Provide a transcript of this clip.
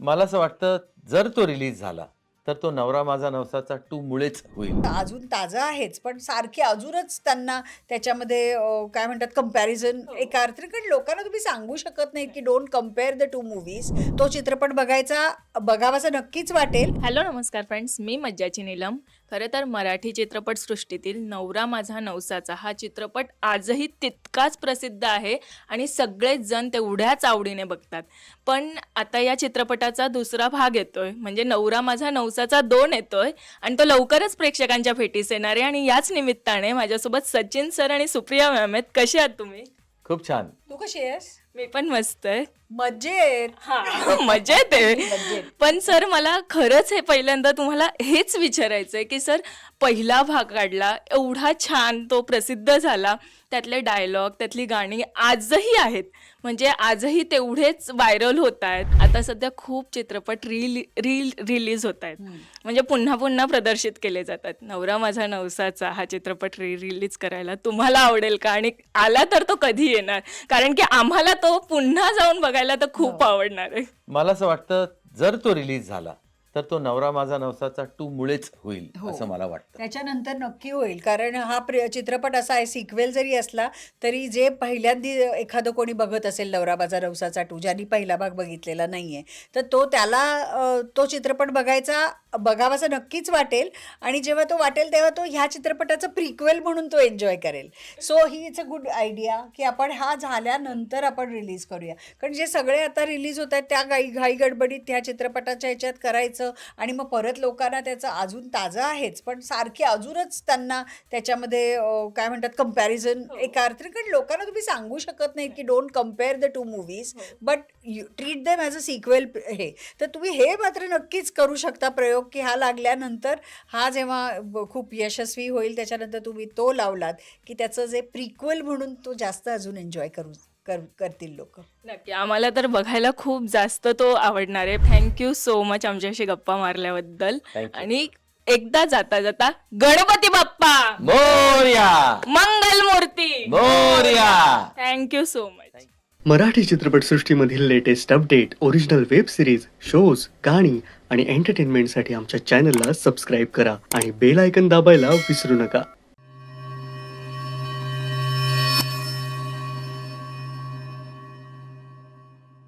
मला असं वाटतं जर तो रिलीज झाला तर तो नवरा माझा नवसाचा 2 मुळेच होईल. अजून ताजा आहेच, पण सारखे अजूनच त्यांना त्याच्यामध्ये काय म्हणतात कंपॅरिझन एका अर्थाने, कारण लोकांना तुम्ही सांगू शकत नाही की don't compare the two movies. तो चित्रपट बघावासा नक्कीच वाटेल. हॅलो नमस्कार फ्रेंड्स, मी मज्जाची नीलम. खरं तर मराठी चित्रपटसृष्टीतील नवरा माझा नवसाचा हा चित्रपट आजही तितकाच प्रसिद्ध आहे आणि सगळेच जण तेवढ्याच आवडीने बघतात. पण आता या चित्रपटाचा दुसरा भाग येतोय, म्हणजे नवरा माझा नवसाचा 2 येतोय आणि तो लवकरच प्रेक्षकांच्या भेटीस येणार आहे. आणि याच निमित्ताने माझ्यासोबत सचिन सर आणि सुप्रिया मॅम आहेत. कसे आहात तुम्ही? खूप छान. तू कशी आहेस? मी पण मस्त आहे. मजेत. मजेत आहे. मजेत. पण सर मला खरंच हे पहिल्यांदा तुम्हाला हेच विचारायचं आहे की सर, पहिला भाग काढला, एवढा छान तो प्रसिद्ध झाला, त्यातले डायलॉग, त्यातली गाणी आजही आहेत, म्हणजे आजही तेवढेच व्हायरल होत आहेत. आता सध्या खूप चित्रपट रिलीज होत आहेत, म्हणजे पुन्हा पुन्हा प्रदर्शित केले जातात. नवरा माझा नवसाचा हा चित्रपट रिलीज करायला तुम्हाला आवडेल का? आणि आला तर तो कधी येणार? कारण की आम्हाला तो पुन्हा जाऊन बघायला तर खूप आवडणार आहे. मला असं वाटतं जर तो रिलीज झाला तर तो नवरा माझा नवसाचा 2 मुळेच होईल हो. असं मला वाटतं. त्याच्यानंतर नक्की होईल, कारण हा चित्रपट असा आहे, सिक्वेल जरी असला तरी जे पहिल्यांदी एखादं कोणी बघत असेल नवरा माझा नवसाचा 2, ज्यांनी पहिला भाग बघितलेला नाहीये, तर तो चित्रपट बघावासा नक्कीच वाटेल. आणि जेव्हा तो वाटेल तेव्हा तो ह्या चित्रपटाचं प्रिक्वेल म्हणून तो एन्जॉय करेल. So he it's a good idea की आपण हा झाल्यानंतर आपण रिलीज करूया, कारण जे सगळे आता रिलीज होत आहेत त्या घाई गडबडीत ह्या चित्रपटाच्या ह्याच्यात करायचं आणि मग परत लोकांना त्याचं अजून ताजा आहेच, पण सारखे अजूनच त्यांना त्याच्यामध्ये काय म्हणतात कंपॅरिझन एका अर्थाने, कारण लोकांना तुम्ही सांगू शकत नाही की don't compare the two movies, but treat them as a sequel. हे तर तुम्ही हे मात्र नक्कीच करू शकता प्रयोग की हा लागल्यानंतर, हा जेव्हा खूप यशस्वी होईल त्याच्यानंतर तुम्ही तो लावलात की त्याचं जे प्रिक्वेल म्हणून तो जास्त अजून एन्जॉय करतील लोक. नक्की, आम्हाला तर बघायला खूप जास्त तो आवडणार आहे. थँक्यू सो मच आमच्याशी गप्पा मारल्याबद्दल. Thank you. आणि एकदा जाता जाता गणपती बाप्पा मोरया मंगल मूर्ती Morya. Thank you so much. Marathi चित्रपटसृष्टीमधील latest update, original web series, shows, गाणी आणि एंटरटेनमेंटसाठी आमच्या चॅनलला सबस्क्राईब करा आणि बेल आयकन दाबायला विसरू नका.